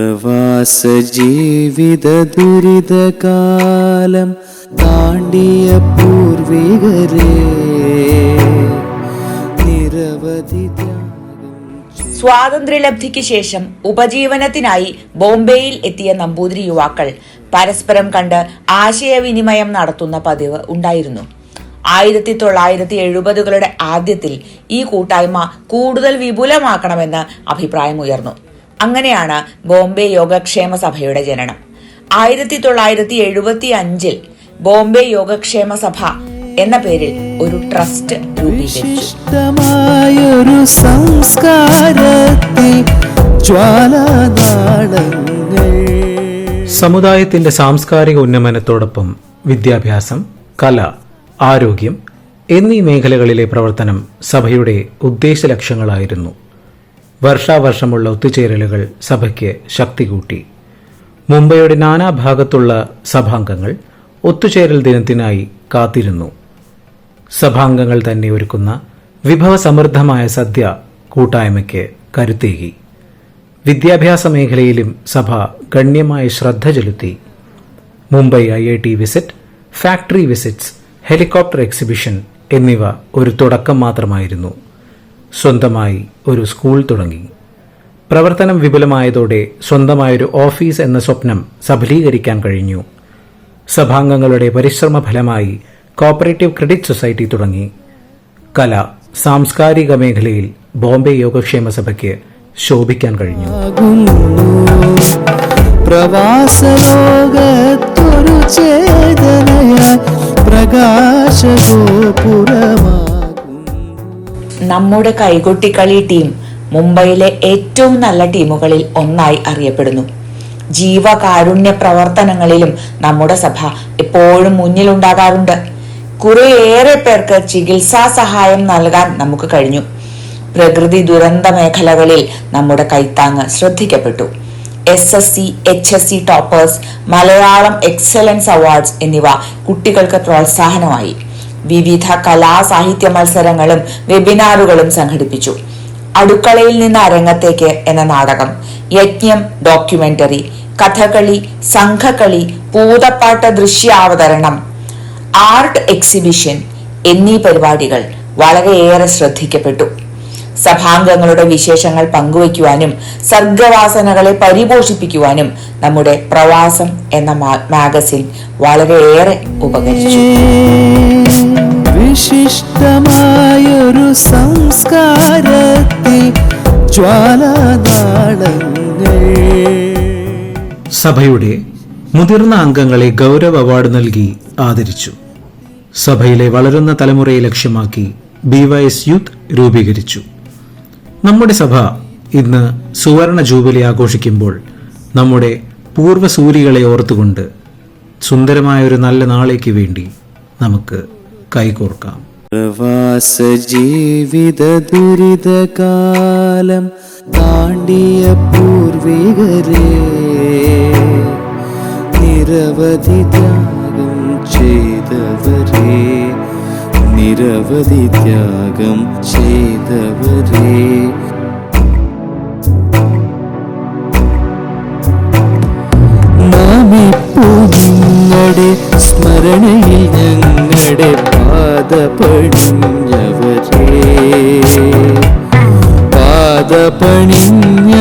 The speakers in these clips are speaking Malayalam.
പ്രവാസ ജീവിത ദുരിതകാലം താണ്ടിയ പൂർവികരേ, നിരവധി സ്വാതന്ത്ര്യലബ്ധിക്ക് ശേഷം ഉപജീവനത്തിനായി ബോംബെയിൽ എത്തിയ നമ്പൂതിരി യുവാക്കൾ പരസ്പരം കണ്ട് ആശയവിനിമയം നടത്തുന്ന പതിവ് ഉണ്ടായിരുന്നു. 1970കളുടെ ആദ്യത്തിൽ ഈ കൂട്ടായ്മ കൂടുതൽ വിപുലമാക്കണമെന്ന് അഭിപ്രായമുയർന്നു. അങ്ങനെയാണ് ബോംബെ യോഗക്ഷേമ സഭയുടെ ജനനം. 1975 ബോംബെ യോഗക്ഷേമ സഭ എന്ന പേരിൽ ഒരു ട്രസ്റ്റ് രൂപീകരിച്ചു. സമുദായത്തിന്റെ സാംസ്കാരിക ഉന്നമനത്തോടൊപ്പം വിദ്യാഭ്യാസം, കല, ആരോഗ്യം എന്നീ മേഖലകളിലെ പ്രവർത്തനം സഭയുടെ ഉദ്ദേശ ലക്ഷ്യങ്ങളായിരുന്നു. വർഷാവർഷമുള്ള ഒത്തുചേരലുകൾ സഭയ്ക്ക് ശക്തി കൂട്ടി. മുംബൈയുടെ നാനാഭാഗത്തുള്ള സഭാംഗങ്ങൾ ഒത്തുചേരൽ ദിനത്തിനായി കാത്തിരുന്നു. സഭാംഗങ്ങൾ തന്നെ ഒരുക്കുന്ന വിഭവസമൃദ്ധമായ സദ്യ കൂട്ടായ്മയ്ക്ക് കരുത്തേകി. വിദ്യാഭ്യാസ മേഖലയിലും സഭ ഗണ്യമായ ശ്രദ്ധ ചെലുത്തി. Mumbai IIT visit, factory visits, helicopter exhibition എന്നിവ ഒരു തുടക്കം മാത്രമായിരുന്നു. സ്വന്തമായി ഒരു സ്കൂൾ തുടങ്ങി. പ്രവർത്തനം വിപുലമായതോടെ സ്വന്തമായൊരു ഓഫീസ് എന്ന സ്വപ്നം സഫലീകരിക്കാൻ കഴിഞ്ഞു. സഭാംഗങ്ങളുടെ പരിശ്രമ ഫലമായി കോപ്പറേറ്റീവ് ക്രെഡിറ്റ് സൊസൈറ്റി തുടങ്ങി. കല, സാംസ്കാരിക മേഖലയിൽ ബോംബെ യോഗക്ഷേമ സഭയ്ക്ക് ശോഭിക്കാൻ കഴിഞ്ഞു. പ്രവാസലോകത്തൊരു ചേതനയായി നമ്മുടെ കൈകൊട്ടിക്കളി ടീം മുംബൈയിലെ ഏറ്റവും നല്ല ടീമുകളിൽ ഒന്നായി അറിയപ്പെടുന്നു. ജീവകാരുണ്യ പ്രവർത്തനങ്ങളിലും നമ്മുടെ സഭ എപ്പോഴും മുന്നിലുണ്ടാകാറുണ്ട്. കുറേയേറെ പേർക്ക് ചികിത്സാ സഹായം നൽകാൻ നമുക്ക് കഴിഞ്ഞു. പ്രകൃതി ദുരന്ത മേഖലകളിൽ നമ്മുടെ കൈത്താങ്ങ് ശ്രദ്ധിക്കപ്പെട്ടു. SSC, HSC toppers, Malayalam excellence awards എന്നിവ കുട്ടികൾക്ക് പ്രോത്സാഹനമായി. വിവിധ കലാ സാഹിത്യ മത്സരങ്ങളും വെബിനാറുകളും സംഘടിപ്പിച്ചു. അടുക്കളയിൽ നിന്ന് അരങ്ങത്തേക്ക് എന്ന നാടകം, യജ്ഞം documentary, Kathakali, സംഘകളി, Poothappattu ദൃശ്യാവതരണം, art exhibition എന്നീ പരിപാടികൾ വളരെയേറെ ശ്രദ്ധിക്കപ്പെട്ടു. സഭാംഗങ്ങളുടെ വിശേഷങ്ങൾ പങ്കുവയ്ക്കുവാനും സർഗവാസനകളെ പരിപോഷിപ്പിക്കുവാനും നമ്മുടെ പ്രവാസം എന്ന മാഗസിൻ വളരെയേറെ ഉപകരിച്ചു. വിശിഷ്ടമായൊരു സംസ്കാരത്തിൽ ജ്വാലാനാളങ്ങൾ. സഭയുടെ മുതിർന്ന അംഗങ്ങളെ ഗൗരവ അവാർഡ് നൽകി ആദരിച്ചു. സഭയിലെ വളരുന്ന തലമുറയെ ലക്ഷ്യമാക്കി BYS യൂത്ത് രൂപീകരിച്ചു. നമ്മുടെ സഭ ഇന്ന് സുവർണ ജൂബിലി ആഘോഷിക്കുമ്പോൾ നമ്മുടെ പൂർവ്വസൂരികളെ ഓർത്തുകൊണ്ട് സുന്ദരമായൊരു നല്ല നാളേക്ക് വേണ്ടി നമുക്ക് കൈകോർക്കാം. പ്രവാസ ജീവിത ദുരിതകാലം താണ്ടിയ പൂർവികരേ, നിരവധി ത്യാഗം ചെയ്തവരേ, നിരവധി ത്യാഗം ചെയ്തവരേ. നാമിപ്പോ നിങ്ങളുടെ സ്മരണയിൽ ഞങ്ങളുടെ പാദപണിഞ്ഞവരേ, പാദപണിഞ്ഞവരേ.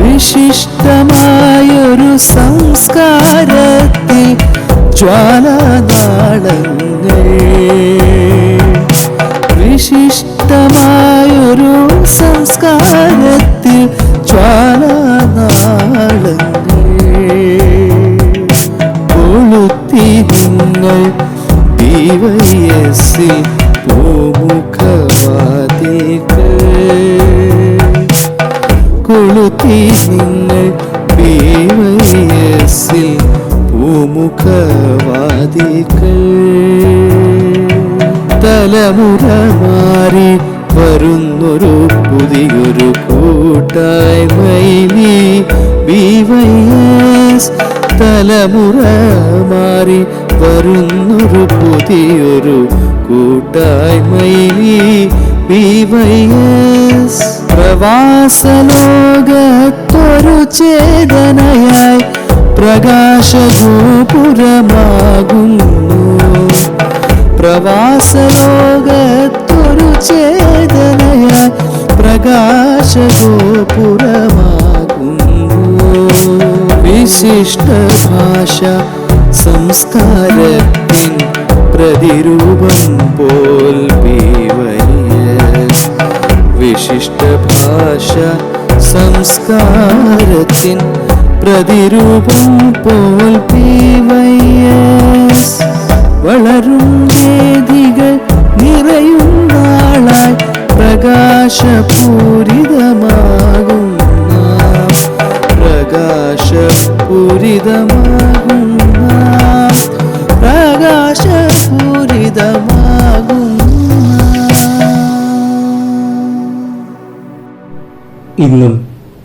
വിശിഷ്ടമായൊരു സംസ്കാരത്തിൽ ജ്വാലാനാളങ്ങൾ. വിശിഷ്ടമായൊരു സംസ്കാരത്തിൽ ജ്വാലാനാളങ്ങൾ. കൊളുത്തി നിങ്ങൾ BYS പൂമുഖവാതിൽകൾ. കൊളുത്തി നിങ്ങൾ BYS പൂമുഖവാതിൽകൾ. തലമുറ മാറി വരുന്നൊരു പുതിയൊരു കൂട്ടായ്മയിലീ BYS. തലമുറ മാറി വരുന്നൊരു പുതിയൊരു കൂട്ടായ്മയിലീ BYS പ്രവാസലോകത്തൊരു ചേതനയായി പ്രകാശഗോപുരമാകുന്നു. പ്രവാസലോകത്തൊരു ചേതനയായി പ്രകാശഗോപുരമാകുന്നു. വിശിഷ്ട ഭാഷ സംസ്കാരത്തിൻ പ്രതിരൂപം പോൽ BYS. വിശിഷ്ട ഭാഷ സംസ്കാരത്തിൻ പ്രതിരൂപം പോൽ BYS. വളരും വേദികൾ നിറയും നാളായി പ്രകാശപൂരിതമാകും നാം. പ്രകാശപൂരിതമാകും നാം. പ്രകാശപൂരിതമാകും നാം. ഇന്നും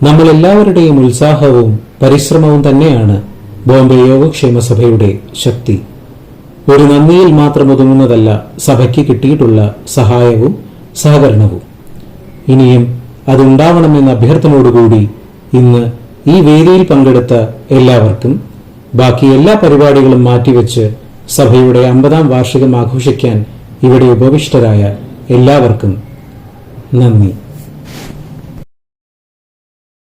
നമ്മളെല്ലാവരുടെയും ഉത്സാഹവും പരിശ്രമവും തന്നെയാണ് ബോംബെ യോഗക്ഷേമ സഭയുടെ ശക്തി. ഒരു നന്ദിയിൽ മാത്രം ഒതുങ്ങുന്നതല്ല സഭയ്ക്ക് കിട്ടിയിട്ടുള്ള സഹായവും സഹകരണവും. ഇനിയും അതുണ്ടാവണമെന്ന അഭ്യർത്ഥനയോടുകൂടി ഇന്ന് ഈ വേദിയിൽ പങ്കെടുത്ത എല്ലാവർക്കും ബാക്കി എല്ലാ പരിപാടികളും മാറ്റിവെച്ച് സഭയുടെ 50-ാം വാർഷികം ആഘോഷിക്കാൻ ഇവിടെ ഉപവിഷ്ടരായ എല്ലാവർക്കും നന്ദി.